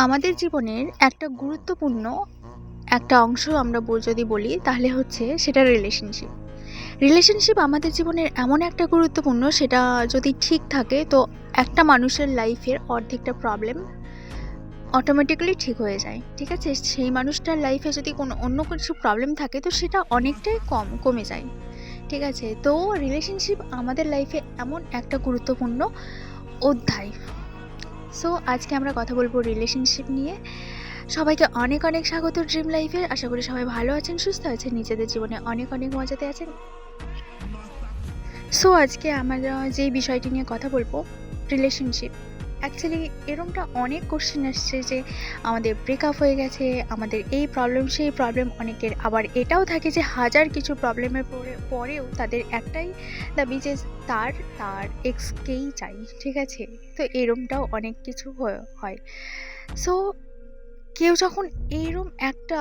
আমাদের জীবনের একটা গুরুত্বপূর্ণ একটা অংশ আমরা যদি বলি তাহলে হচ্ছে সেটা রিলেশনশিপ আমাদের জীবনের এমন একটা গুরুত্বপূর্ণ, সেটা যদি ঠিক থাকে তো একটা মানুষের লাইফের অর্ধেকটা প্রবলেম অটোমেটিক্যালি ঠিক হয়ে যায়। ঠিক আছে, সেই মানুষটার লাইফে যদি কোনো অন্য কিছু প্রবলেম থাকে তো সেটা অনেকটাই কমে যায়। ঠিক আছে, তো রিলেশনশিপ আমাদের লাইফে এমন একটা গুরুত্বপূর্ণ অধ্যায়। সো আজকে আমরা কথা বলবো রিলেশনশিপ নিয়ে। সবাইকে অনেক অনেক স্বাগত ড্রিম লাইফে। আশা করি সবাই ভালো আছেন, সুস্থ আছেন, নিজেদের জীবনে অনেক অনেক মজাতে আছেন। সো আজকে আমরা যে বিষয়টি নিয়ে কথা বলবো, রিলেশনশিপ। অ্যাকচুয়ালি এরকমটা অনেক কোশ্চেন আসছে যে আমাদের ব্রেকআপ হয়ে গেছে, আমাদের এই প্রবলেম সেই প্রবলেম। অনেকের আবার এটাও থাকে যে হাজার কিছু প্রবলেমের পরেও তাদের একটাই দাবি যে তার এক্সকেই চাই। ঠিক আছে, তো এরকমটাও অনেক কিছু হয়। সো কেউ যখন এইরকম একটা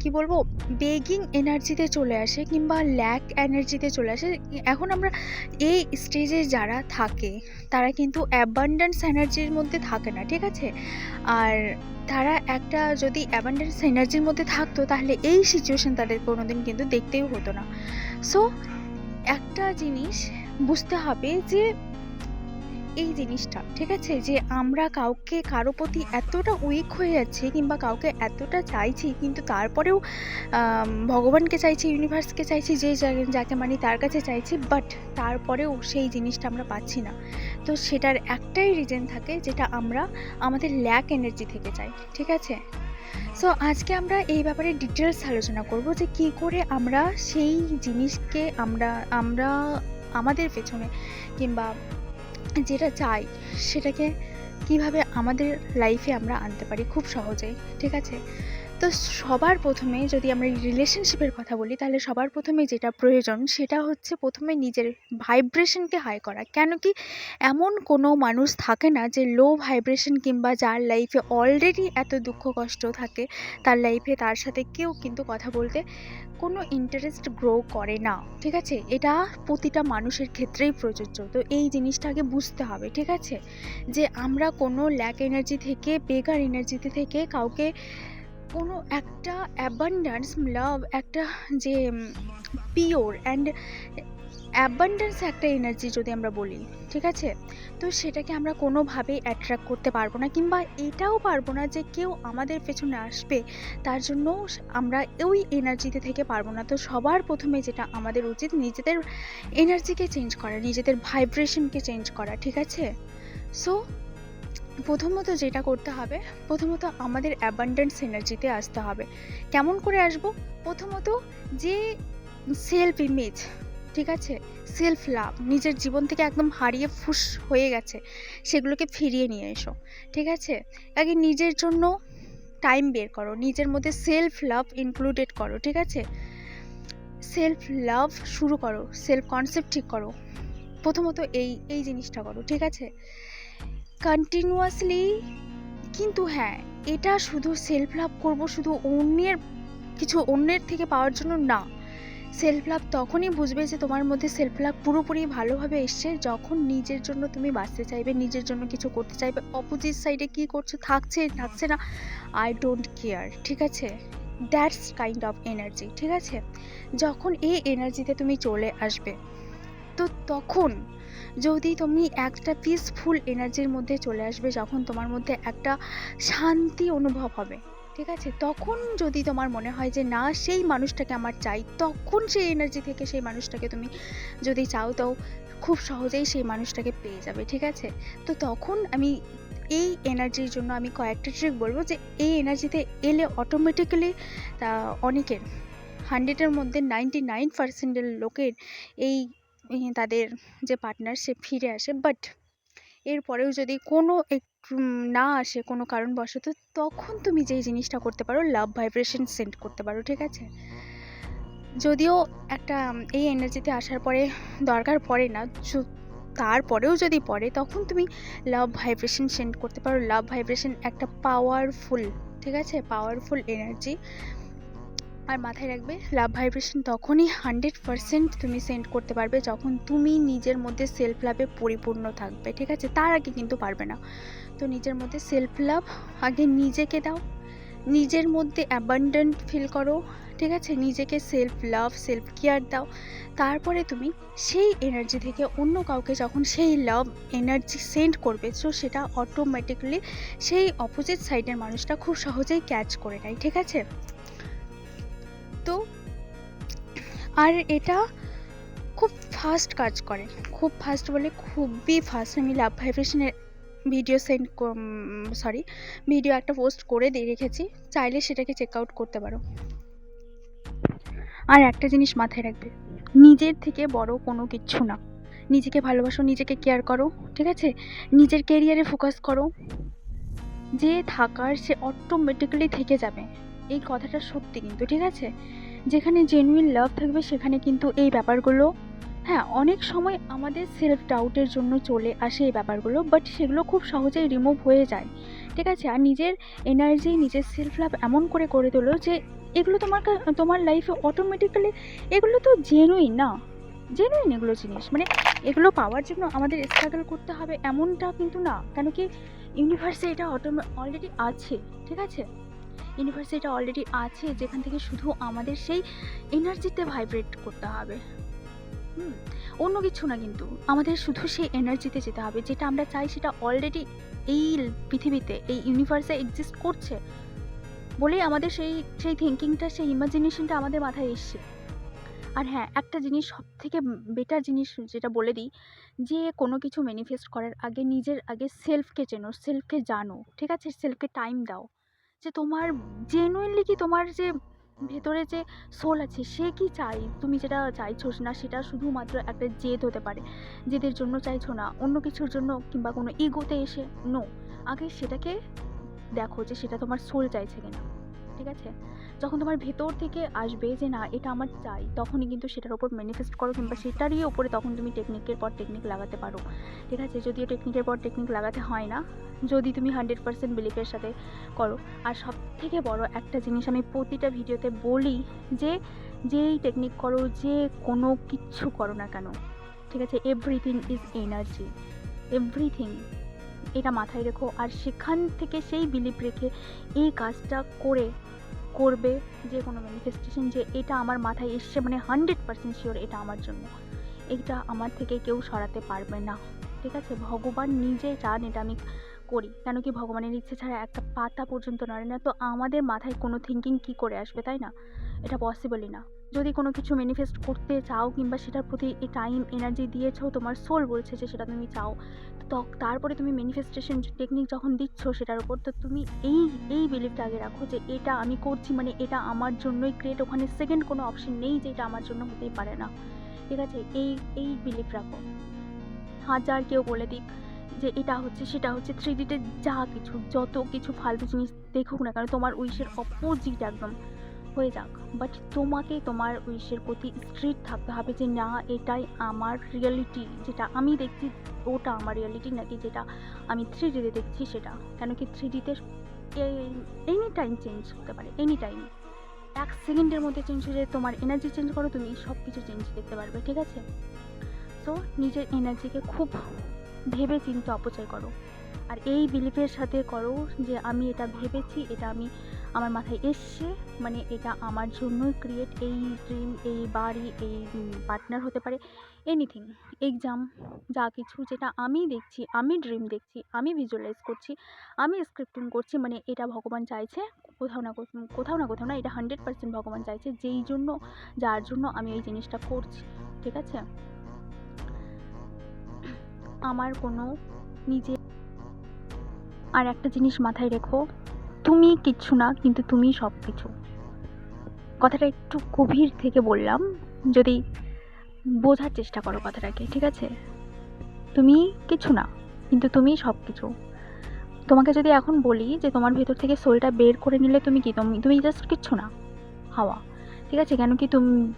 কি বলবো, বেগিং এনার্জিতে চলে আসে কিংবা ল্যাক এনার্জিতে চলে আসে, এখন আমরা এই স্টেজে যারা থাকে তারা কিন্তু অ্যাবান্ডেন্স এনার্জির মধ্যে থাকে না। ঠিক আছে, আর তারা একটা যদি অ্যাবান্ডেন্স এনার্জির মধ্যে থাকতো তাহলে এই সিচুয়েশন তাদের কোনোদিন কিন্তু দেখতেও হতো না। সো একটা জিনিস বুঝতে হবে যে এই জিনিসটা, ঠিক আছে, যে আমরা কারো প্রতি এতটা উইক হয়ে যাচ্ছি কিংবা কাউকে এতটা চাইছি, কিন্তু তারপরেও ভগবানকে চাইছি, ইউনিভার্সকে চাইছি, যাকে মানি তার কাছে চাইছি, বাট তারপরেও সেই জিনিসটা আমরা পাচ্ছি না। তো সেটার একটাই রিজন থাকে, যেটা আমরা আমাদের ল্যাক এনার্জি থেকে চাই। ঠিক আছে, সো আজকে আমরা এই ব্যাপারে ডিটেলস আলোচনা করব যে কি করে আমরা সেই জিনিসকে আমরা আমাদের পেছনে কিংবা যেটা চাই সেটাকে কিভাবে আমাদের লাইফে আমরা আনতে পারি খুব সহজেই। ঠিক আছে, তো সবার প্রথমে যদি আমরা রিলেশনশিপের কথা বলি তাহলে সবার প্রথমে যেটা প্রয়োজন সেটা হচ্ছে প্রথমে নিজের ভাইব্রেশনকে হাই করা। কেন কি এমন কোনো মানুষ থাকে না যে লো ভাইব্রেশন কিংবা যার লাইফে অলরেডি এত দুঃখ কষ্ট থাকে, তার লাইফে তার সাথে কেউ কিন্তু কথা বলতে কোনো ইন্টারেস্ট গ্রো করে না। ঠিক আছে, এটা প্রতিটা মানুষের ক্ষেত্রেই প্রযোজ্য। তো এই জিনিসটা আগে বুঝতে হবে। ঠিক আছে, যে আমরা কোনো ল্যাক এনার্জি থেকে, বেগার এনার্জিতে থেকে কাউকে কোনো একটা অ্যাবান্ডেন্স লাভ, একটা যে পিওর অ্যান্ড অ্যাবান্ডেন্স একটা এনার্জি যদি আমরা বলি, ঠিক আছে, তো সেটাকে আমরা কোনোভাবেই অ্যাট্রাক্ট করতে পারবো না, কিংবা এটাও পারবো না যে কেউ আমাদের পেছনে আসবে তার জন্য আমরা ওই এনার্জিতে থেকে পারবো না। তো সবার প্রথমে যেটা আমাদের উচিত নিজেদের এনার্জিকে চেঞ্জ করা, নিজেদের ভাইব্রেশনকে চেঞ্জ করা। ঠিক আছে, সো প্রথমত যেটা করতে হবে, প্রথমত আমাদের অ্যাবান্ডেন্স এনার্জিতে আসতে হবে। কেমন করে আসবো? প্রথমত যে সেলফ ইমেজ, ঠিক আছে, সেলফ লাভ, নিজের জীবন থেকে একদম হারিয়ে ফুস হয়ে গেছে সেগুলোকে ফিরিয়ে নিয়ে এসো। ঠিক আছে, আগে নিজের জন্য টাইম বের করো, নিজের মধ্যে সেলফ লাভ ইনক্লুডেড করো। ঠিক আছে, সেলফ লাভ শুরু করো, সেলফ কনসেপ্ট ঠিক করো। প্রথমত এই জিনিসটা করো। ঠিক আছে, কন্টিনিউয়াসলি। কিন্তু হ্যাঁ, এটা শুধু সেলফ লাভ করবো শুধু অন্যের থেকে পাওয়ার জন্য না। সেলফ লাভ তখনই বুঝবে যে তোমার মধ্যে সেলফ লাভ পুরোপুরি ভালোভাবে এসছে যখন নিজের জন্য তুমি বাঁচতে চাইবে, নিজের জন্য কিছু করতে চাইবে। অপোজিট সাইডে কী করছো, থাকছে না, আই ডোন্ট কেয়ার। ঠিক আছে, দ্যাটস কাইন্ড অফ এনার্জি। ঠিক আছে, যখন এই এনার্জিতে তুমি চলে আসবে তো তখন যদি তুমি একটা পিসফুল এনার্জির মধ্যে চলে আসবে, যখন তোমার মধ্যে একটা শান্তি অনুভব হবে। ঠিক আছে, তখন যদি তোমার মনে হয় যে না, সেই মানুষটাকে আমার চাই, তখন সেই এনার্জি থেকে সেই মানুষটাকে তুমি যদি চাও তো খুব সহজেই সেই মানুষটাকে পেয়ে যাবে। ঠিক আছে, তো তখন আমি এই এনার্জির জন্য আমি কয়েকটা ট্রিক বলবো, যে এই এনার্জিতে এলে অটোমেটিক্যালি অনেকের 100-এর মধ্যে 99% লোকের এই তাদের যে পার্টনার সে ফিরে আসে। বাট এরপরেও যদি কোনো একটু না আসে কোনো কারণবশত, তখন তুমি যেই জিনিসটা করতে পারো, লাভ ভাইব্রেশন সেন্ড করতে পারো। ঠিক আছে, যদিও একটা এই এনার্জিতে আসার পরে দরকার পড়ে না, তারপরেও যদি পড়ে তখন তুমি লাভ ভাইব্রেশন সেন্ড করতে পারো। লাভ ভাইব্রেশন একটা পাওয়ারফুল, ঠিক আছে, পাওয়ারফুল এনার্জি। আর মাথায় রাখবে, লাভ ভাইব্রেশন তখনই 100% তুমি সেন্ড করতে পারবে যখন তুমি নিজের মধ্যে সেলফ লাভে পরিপূর্ণ থাকবে, ঠিক আছে? তার আগে কিন্তু পারবে না। তো নিজের মধ্যে সেলফ লাভ আগে নিজেকে দাও, নিজের মধ্যে অ্যাবান্ডেন্ট ফিল করো, ঠিক আছে? নিজেকে সেলফ লাভ, সেলফ কেয়ার দাও। তারপরে তুমি সেই এনার্জি থেকে অন্য কাউকে যখন সেই লাভ এনার্জি সেন্ড করবে, তো সেটা অটোমেটিক্যালি সেই অপোজিট সাইডের মানুষটা খুব সহজেই ক্যাচ করে নেয়, ঠিক আছে? তো আর এটা খুব ফাস্ট কাজ করে, খুব ফাস্ট বলে খুবই ফাস্ট। আমি লাভ ভাইব্রেশনের ভিডিও একটা পোস্ট করে দিয়ে রেখেছি, চাইলে সেটাকে চেক আউট করতে পারো। আর একটা জিনিস মাথায় রাখবে, নিজের থেকে বড় কোনো কিচ্ছু না। নিজেকে ভালোবাসো, নিজেকে কেয়ার করো, ঠিক আছে? নিজের কেরিয়ারে ফোকাস করো। যে থাকার সে অটোমেটিক্যালি থেকে যাবে, এই কথাটা সত্যি কিন্তু, ঠিক আছে? যেখানে জেনুইন লাভ থাকবে সেখানে কিন্তু এই ব্যাপারগুলো, হ্যাঁ, অনেক সময় আমাদের সেলফ ডাউটের জন্য চলে আসে এই ব্যাপারগুলো, বাট সেগুলো খুব সহজেই রিমুভ হয়ে যায়, ঠিক আছে? আর নিজের এনার্জি, নিজের সেলফ লাভ এমন করে করে তোলো যে এগুলো তোমার লাইফে অটোমেটিক্যালি, এগুলো তো জেনুইন না, জেনুইন এগুলো জিনিস, মানে এগুলো পাওয়ার জন্য আমাদের স্ট্রাগল করতে হবে এমনটা কিন্তু না। কেন কি ইউনিভার্সে এটা অলরেডি আছে, ঠিক আছে? ইউনিভার্সে এটা অলরেডি আছে, যেখান থেকে শুধু আমাদের সেই এনার্জিতে ভাইব্রেট করতে হবে। অন্য কিছু না, কিন্তু আমাদের শুধু সেই এনার্জিতে যেতে হবে। যেটা আমরা চাই সেটা অলরেডি এই পৃথিবীতে, এই ইউনিভার্সে এক্সিস্ট করছে বলেই আমাদের সেই থিঙ্কিংটা, সেই ইমাজিনেশনটা আমাদের মাথায় এসছে। আর হ্যাঁ, একটা জিনিস, সবথেকে বেটার জিনিস যেটা বলে দিই, যে কোনো কিছু ম্যানিফেস্ট করার আগে নিজের আগে সেলফকে চেনো, সেলফকে জানো, ঠিক আছে? সেলফকে টাইম দাও, যে তোমার জেনুইনলি কি, তোমার যে ভেতরে যে সোল আছে সে কি চাই, তুমি যেটা চাইছো না সেটা শুধুমাত্র একটা জেদ হতে পারে, জেদের জন্য চাইছো না, অন্য কিছুর জন্য কিংবা কোনো ইগোতে এসে নো। আগে সেটাকে দেখো যে সেটা তোমার সোল চাইছে কিনা, ঠিক আছে? যখন তোমার ভেতর থেকে আসবে যে না এটা আমার চাই, তখনই কিন্তু সেটার ওপর ম্যানিফেস্ট করো, কিংবা সেটারই ওপরে তখন তুমি টেকনিকের পর টেকনিক লাগাতে পারো, ঠিক আছে? যদিও টেকনিকের পর টেকনিক লাগাতে হয় না, যদি তুমি 100% বিলিফের সাথে করো। আর সব থেকে বড় একটা জিনিস আমি প্রতিটা ভিডিওতে বলি, যে যেই টেকনিক করো, যে কোনো কিচ্ছু করো না কেন, ঠিক আছে? এভরিথিং ইজ এনার্জি, এভরিথিং, এটা মাথায় রেখো। আর সেখান থেকে সেই বিলিফ রেখে এই কাজটা করবে যে কোনো ম্যানিফেস্টেশন, যে এটা আমার মাথায় এসছে মানে 100% শিওর এটা আমার জন্য, এটা আমার থেকে কেউ সরাতে পারবে না, ঠিক আছে? ভগবান নিজে চান এটা আমি করি, কেন কি ভগবানের ইচ্ছে ছাড়া একটা পাতা পর্যন্ত নড়ে না। তো আমাদের মাথায় কোনো থিঙ্কিং কি করে আসবে, তাই না? এটা পসিবলই না। যদি কোনো কিছু ম্যানিফেস্ট করতে চাও কিংবা সেটার প্রতি এই টাইম এনার্জি দিয়েছো, তোমার সোল বলছে যে সেটা তুমি চাও, তো তারপরে তুমি ম্যানিফেস্টেশন টেকনিক যখন দিচ্ছ সেটার উপর, তো তুমি এই বিলিফটা আগে রাখো যে এটা আমি করছি মানে এটা আমার জন্যই ক্রিয়েট, ওখানে সেকেন্ড কোনো অপশন নেই যে এটা আমার জন্য হতেই পারে না, ঠিক আছে? এই বিলিফ রাখো। হাজার কেউ বলে দিক যে এটা হচ্ছে সেটা হচ্ছে, 3Dতে যা কিছু, যত কিছু ফালতু জিনিস দেখুক না কেন, তোমার উইশের অপোজিট একদম হয়ে যাক, বাট তোমাকে তোমার উইশের প্রতি স্ট্রিক্ট থাকতে হবে যে না এটাই আমার রিয়েলিটি, যেটা আমি দেখছি ওটা আমার রিয়েলিটি, নাকি যেটা আমি 3Dতে দেখছি সেটা। কেন কি 3Dতে এনি টাইম চেঞ্জ হতে পারে, এনি টাইম, 1 সেকেন্ডের মধ্যে চেঞ্জ হয়ে যায়। তোমার এনার্জি চেঞ্জ করো, তুমি সব কিছু চেঞ্জ দেখতে পারবে, ঠিক আছে? তো নিজের এনার্জিকে খুব ভেবে চিন্তে অপচয় করো, আর এই বিলিফের সাথে করো যে আমি এটা ভেবেছি, এটা আমি আমার মাথায় এসছে মানে এটা আমার জন্যই ক্রিয়েট, এই ড্রিম, এই বাড়ি, এই পার্টনার হতে পারে, এনিথিং, এক্সাম, যা কিছু যেটা আমি দেখছি, আমি ড্রিম দেখছি, আমি ভিজুয়ালাইজ করছি, আমি স্ক্রিপ্টিং করছি, মানে এটা ভগবান চাইছে কোথাও না এটা 100% ভগবান চাইছে, যার জন্য আমি এই জিনিসটা করছি, ঠিক আছে? আমার কোনো নিজে। আর একটা জিনিস মাথায় রেখো, তুমি কিচ্ছু না, কিন্তু তুমি সব কিছু। কথাটা একটু গভীর থেকে বললাম, যদি বোঝার চেষ্টা করো কথাটাকে, ঠিক আছে? তুমি কিছু না, কিন্তু তুমি সব কিছু। তোমাকে যদি এখন বলি যে তোমার ভেতর থেকে সোলটা বের করে নিলে তুমি কি, তুমি জাস্ট কিচ্ছু না, হাওয়া, ঠিক আছে? কেন কি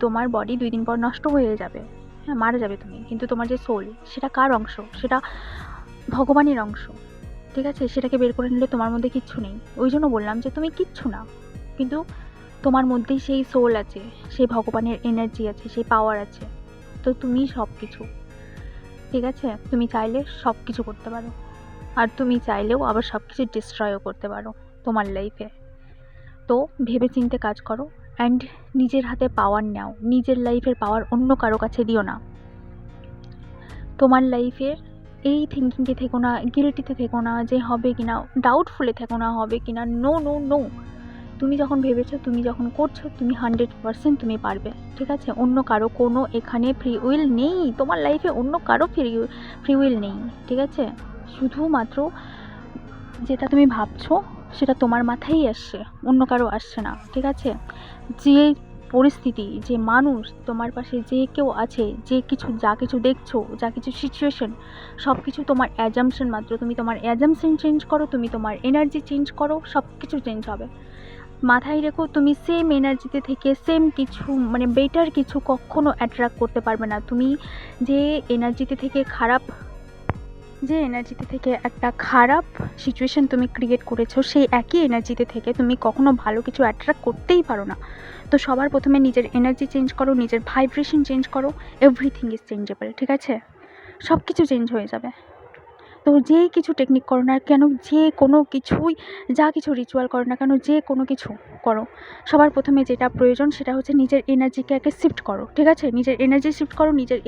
তোমার বডি 2 দিন পর নষ্ট হয়ে যাবে, হ্যাঁ, মারা যাবে তুমি, কিন্তু তোমার যে সোল, সেটা কার অংশ? সেটা ভগবানের অংশ, ঠিক আছে? সেটাকে বের করে নিলে তোমার মধ্যে কিচ্ছু নেই। ওই জন্য বললাম যে তুমি কিচ্ছু না, কিন্তু তোমার মধ্যেই সেই সোল আছে, সেই ভগবানের এনার্জি আছে, সেই পাওয়ার আছে। তো তুমি সব কিছু, ঠিক আছে? তুমি চাইলে সব কিছু করতে পারো, আর তুমি চাইলেও আবার সব কিছু ডিস্ট্রয়ও করতে পারো তোমার লাইফে। তো ভেবে চিন্তে কাজ করো অ্যান্ড নিজের হাতে পাওয়ার নাও। নিজের লাইফের পাওয়ার অন্য কারো কাছে দিও না। তোমার লাইফের এই থিঙ্কিংয়ে থেকো না, গিল্টিতে থেকো না যে হবে কিনা, ডাউটফুলে থেকো না হবে কিনা। নো নো নো, তুমি যখন ভেবেছো, তুমি যখন করছো, তুমি 100% তুমি পারবে, ঠিক আছে? অন্য কারো কোনো এখানে ফ্রি উইল নেই, তোমার লাইফে অন্য কারো ফ্রি উইল নেই, ঠিক আছে? শুধুমাত্র যেটা তুমি ভাবছো সেটা তোমার মাথায় আসছে, অন্য কারো আসছে না, ঠিক আছে? যে পরিস্থিতি, যে মানুষ তোমার পাশে, যে কেউ আছে, যে কিছু, যা কিছু দেখছো, যা কিছু সিচুয়েশন, সব কিছু তোমার অ্যাজামশন মাত্র। তুমি তোমার অ্যাজামশন চেঞ্জ করো, তুমি তোমার এনার্জি চেঞ্জ করো, সব কিছু চেঞ্জ হবে। মাথায় রেখো, তুমি সেম এনার্জিতে থেকে সেম কিছু, মানে বেটার কিছু কখনো অ্যাট্রাক্ট করতে পারবে না। তুমি যে এনার্জিতে থেকে একটা খারাপ সিচুয়েশন তুমি ক্রিয়েট করেছো, সেই একই এনার্জিতে থেকে তুমি কখনো ভালো কিছু অ্যাট্রাক্ট করতেই পারো না। তো সবার প্রথমে নিজের এনার্জি চেঞ্জ করো, নিজের ভাইব্রেশন চেঞ্জ করো। এভরিথিং ইজ চেঞ্জেবল, ঠিক আছে? সব কিছু চেঞ্জ হয়ে যাবে। তো যেই কিছু টেকনিক করো না কেন, যে কোনো কিছুই, যা কিছু রিচুয়াল করো না কেন, যে কোনো কিছু করো, সবার প্রথমে যেটা প্রয়োজন সেটা হচ্ছে নিজের এনার্জিকে আগে শিফট করো, ঠিক আছে? নিজের এনার্জি শিফট করো। নিজের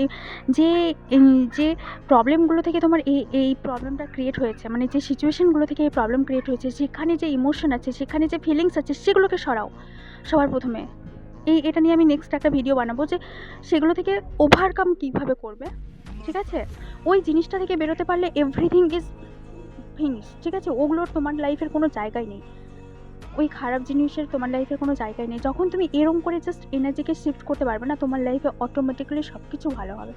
যে প্রবলেমগুলো থেকে তোমার এই প্রবলেমটা ক্রিয়েট হয়েছে, মানে যে সিচুয়েশনগুলো থেকে এই প্রবলেম ক্রিয়েট হয়েছে, সেখানে যে ইমোশন আছে, সেখানে যে ফিলিংস আছে, সেগুলোকে সরাও সবার প্রথমে। এটা নিয়ে আমি নেক্সট একটা ভিডিও বানাবো যে সেগুলো থেকে ওভারকাম কীভাবে করবে, ঠিক আছে? ওই জিনিসটা থেকে বেরোতে পারলে এভরিথিং ইজ ফিনিশ, ঠিক আছে? ওগুলোর তোমার লাইফের কোনো জায়গাই নেই, ওই খারাপ জিনিসের তোমার লাইফের কোনো জায়গাই নেই। যখন তুমি এরম করে জাস্ট এনার্জিকে শিফট করতে পারবে না, তোমার লাইফে অটোমেটিক্যালি সব কিছু ভালো হবে,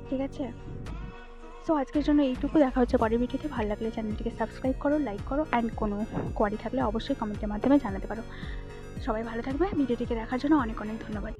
ঠিক আছে? সো আজকের জন্য এইটুকু। দেখা হচ্ছে পরের ভিডিওতে। ভালো লাগলে চ্যানেলটিকে সাবস্ক্রাইব করো, লাইক করো অ্যান্ড কোনো কোয়ারি থাকলে অবশ্যই কমেন্টের মাধ্যমে জানাতে পারো। সবাই ভালো থাকবে। ভিডিওটিকে দেখার জন্য অনেক অনেক ধন্যবাদ।